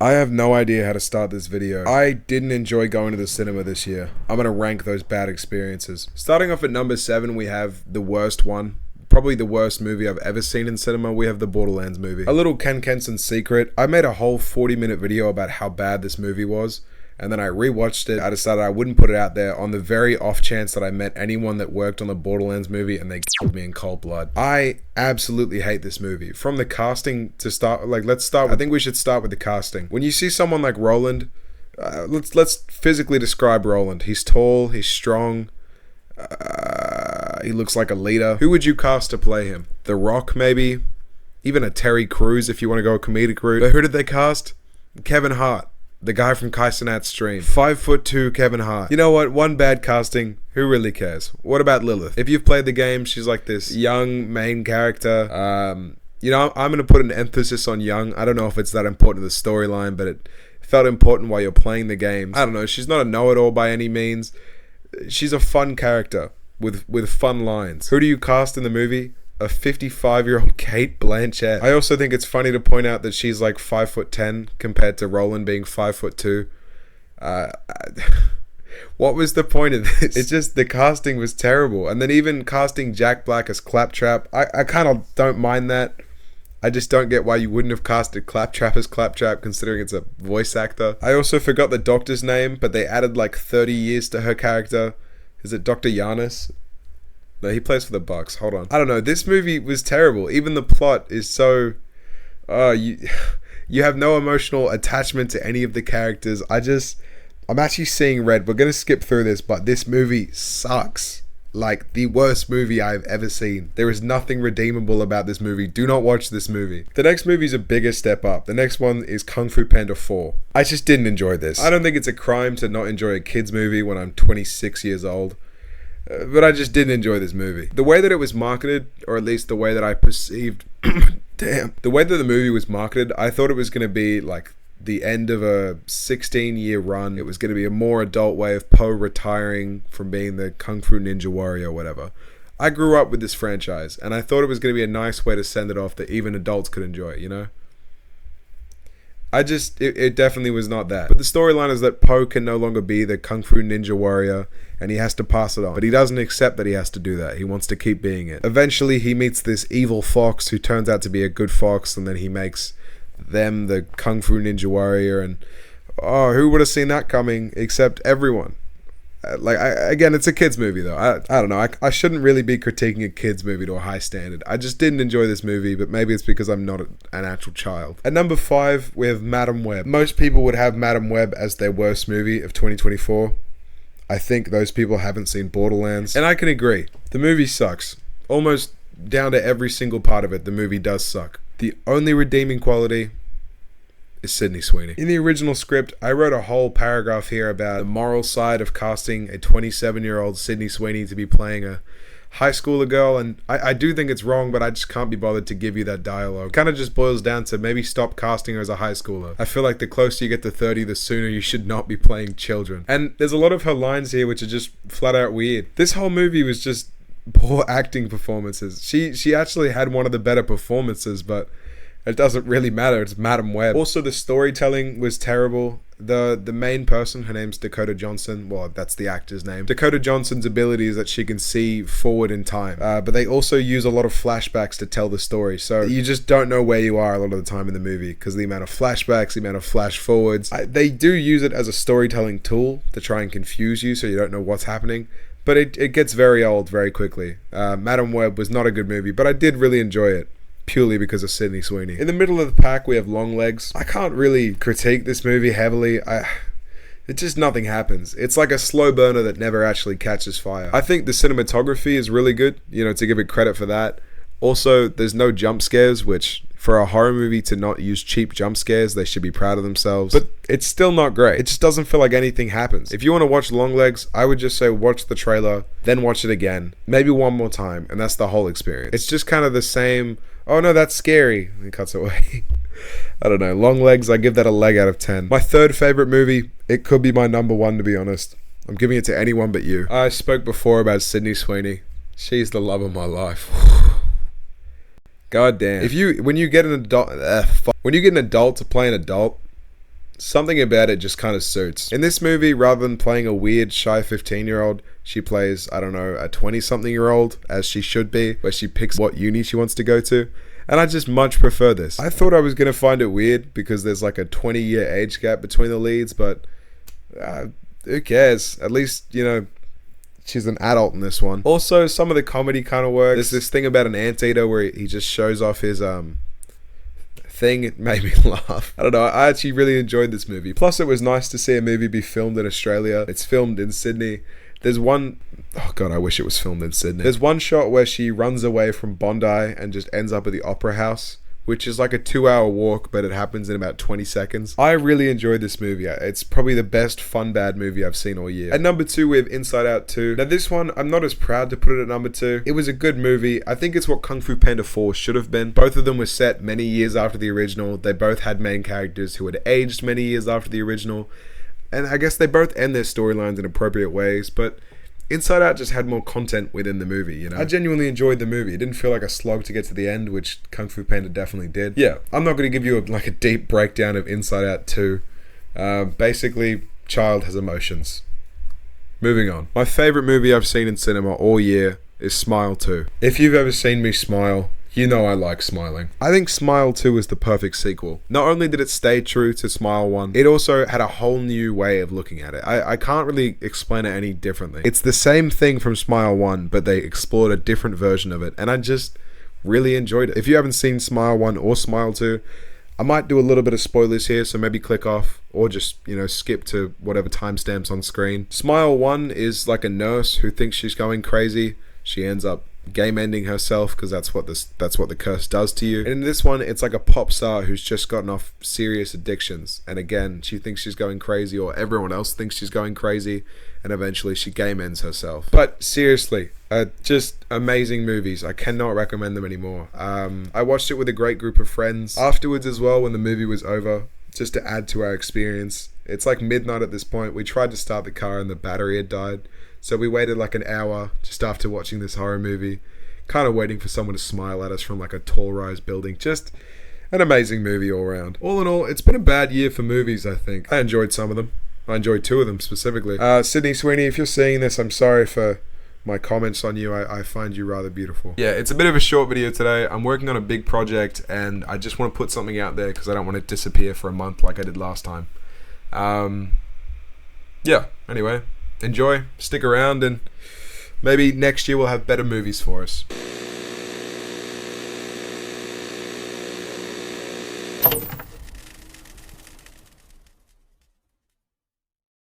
I have no idea how to start this video. I didn't enjoy going to the cinema this year. I'm gonna rank those bad experiences. Starting off at number 7, we have the worst one. Probably the worst movie I've ever seen in cinema. We have the Borderlands movie. A little Kenson secret. I made a whole 40-minute video about how bad this movie was. And then I rewatched it. I decided I wouldn't put it out there on the very off chance that I met anyone that worked on the Borderlands movie and they killed me in cold blood. I absolutely hate this movie. From the casting to start, I think we should start with the casting. When you see someone like Roland, let's physically describe Roland. He's tall, he's strong, he looks like a leader. Who would you cast to play him? The Rock, maybe? Even a Terry Crews if you want to go a comedic route. But who did they cast? Kevin Hart. The guy from Kenson stream. 5'2" Kevin Hart. You know what? One bad casting. Who really cares? What about Lilith? If you've played the game, she's like this young main character. I'm going to put an emphasis on young. I don't know if it's that important to the storyline, but it felt important while you're playing the game. I don't know. She's not a know-it-all by any means. She's a fun character with fun lines. Who do you cast in the movie? A 55-year-old Kate Blanchett. I also think it's funny to point out that she's like 5'10" compared to Roland being 5'2". What was the point of this? It's just the casting was terrible. And then even casting Jack Black as Claptrap, I kind of don't mind that. I just don't get why you wouldn't have casted Claptrap as Claptrap considering it's a voice actor. I also forgot the doctor's name, but they added like 30 years to her character. Is it Dr. Giannis? No, he plays for the Bucks. Hold on. I don't know. This movie was terrible. Even the plot is so... you have no emotional attachment to any of the characters. I'm actually seeing red. We're going to skip through this, but this movie sucks. Like, the worst movie I've ever seen. There is nothing redeemable about this movie. Do not watch this movie. The next movie is a bigger step up. The next one is Kung Fu Panda 4. I just didn't enjoy this. I don't think it's a crime to not enjoy a kid's movie when I'm 26 years old. But I just didn't enjoy this movie. The way that it was marketed, or at least the way that I perceived... the way that the movie was marketed, I thought it was going to be like the end of a 16-year run. It was going to be a more adult way of Po retiring from being the Kung Fu Ninja Warrior or whatever. I grew up with this franchise, and I thought it was going to be a nice way to send it off that even adults could enjoy it, you know? It definitely was not that. But the storyline is that Po can no longer be the Kung Fu Ninja Warrior and he has to pass it on. But he doesn't accept that he has to do that. He wants to keep being it. Eventually he meets this evil fox who turns out to be a good fox, and then he makes them the Kung Fu Ninja Warrior, and who would have seen that coming except everyone? Again, it's a kid's movie though. I don't know. I shouldn't really be critiquing a kid's movie to a high standard. I just didn't enjoy this movie, but maybe it's because I'm not an actual child. At number 5, we have Madam Web. Most people would have Madam Web as their worst movie of 2024. I think those people haven't seen Borderlands, and I can agree. The movie sucks. Almost down to every single part of it, the movie does suck. The only redeeming quality is Sydney Sweeney. In the original script, I wrote a whole paragraph here about the moral side of casting a 27-year-old Sydney Sweeney to be playing a high schooler girl, and I do think it's wrong, but I just can't be bothered to give you that dialogue. It kind of just boils down to maybe stop casting her as a high schooler. I feel like the closer you get to 30, the sooner you should not be playing children. And there's a lot of her lines here which are just flat out weird. This whole movie was just poor acting performances. She actually had one of the better performances, but it doesn't really matter. It's Madam Web. Also, the storytelling was terrible. The main person, her name's Dakota Johnson. Well, that's the actor's name. Dakota Johnson's ability is that she can see forward in time. But they also use a lot of flashbacks to tell the story. So you just don't know where you are a lot of the time in the movie because the amount of flashbacks, the amount of flash forwards. They do use it as a storytelling tool to try and confuse you so you don't know what's happening. But it gets very old very quickly. Madam Web was not a good movie, but I did really enjoy it. Purely because of Sydney Sweeney. In the middle of the pack, we have Longlegs. I can't really critique this movie heavily. It just nothing happens. It's like a slow burner that never actually catches fire. I think the cinematography is really good, to give it credit for that. Also, there's no jump scares, which for a horror movie to not use cheap jump scares, they should be proud of themselves. But it's still not great. It just doesn't feel like anything happens. If you want to watch Longlegs, I would just say watch the trailer, then watch it again, maybe one more time, and that's the whole experience. It's just kind of the same, oh no, that's scary, and it cuts away. I don't know, Longlegs, I give that a leg out of 10. My third favorite movie, it could be my number 1 to be honest. I'm giving it to anyone but you. I spoke before about Sydney Sweeney. She's the love of my life. God damn. When you get an adult to play an adult, something about it just kind of suits. In this movie, rather than playing a weird, shy 15-year-old, she plays, I don't know, a 20-something-year-old, as she should be, where she picks what uni she wants to go to. And I just much prefer this. I thought I was going to find it weird because there's like a 20-year age gap between the leads, but who cares? At least, you know, she's an adult in this one. Also, some of the comedy kind of works. There's this thing about an anteater where he just shows off his thing. It made me laugh. I don't know, I actually really enjoyed this movie. Plus, it was nice to see a movie be filmed in Australia. It's filmed in Sydney. There's one, oh god, I wish it was filmed in Sydney. There's one shot where she runs away from Bondi and just ends up at the Opera House, which is like a 2-hour walk, but it happens in about 20 seconds. I really enjoyed this movie. It's probably the best fun bad movie I've seen all year. At number 2, we have Inside Out 2. Now this one, I'm not as proud to put it at number 2. It was a good movie. I think it's what Kung Fu Panda 4 should have been. Both of them were set many years after the original. They both had main characters who had aged many years after the original. And I guess they both end their storylines in appropriate ways, but Inside Out just had more content within the movie, you know? I genuinely enjoyed the movie. It didn't feel like a slog to get to the end, which Kung Fu Panda definitely did. Yeah, I'm not going to give you a deep breakdown of Inside Out 2. Basically, child has emotions. Moving on. My favourite movie I've seen in cinema all year is Smile 2. If you've ever seen me smile, you know I like smiling. I think Smile 2 is the perfect sequel. Not only did it stay true to Smile 1, it also had a whole new way of looking at it. I can't really explain it any differently. It's the same thing from Smile 1, but they explored a different version of it, and I just really enjoyed it. If you haven't seen Smile 1 or Smile 2, I might do a little bit of spoilers here, so maybe click off or just, you know, skip to whatever timestamps on screen. Smile 1 is like a nurse who thinks she's going crazy. She ends up game ending herself because that's what the curse does to you. And in this one, it's like a pop star who's just gotten off serious addictions, and again, she thinks she's going crazy, or everyone else thinks she's going crazy, and eventually she game ends herself. But seriously, just amazing movies. I cannot recommend them anymore. I watched it with a great group of friends afterwards as well when the movie was over, just to add to our experience. It's like midnight at this point. We tried to start the car and the battery had died. So we waited like an hour just after watching this horror movie, kind of waiting for someone to smile at us from like a tall rise building. Just an amazing movie all around. All in all, it's been a bad year for movies, I think. I enjoyed some of them. I enjoyed 2 of them specifically. Sydney Sweeney, if you're seeing this, I'm sorry for my comments on you. I find you rather beautiful. Yeah, it's a bit of a short video today. I'm working on a big project and I just want to put something out there because I don't want to disappear for a month like I did last time. Yeah, anyway. Enjoy, stick around, and maybe next year we'll have better movies for us.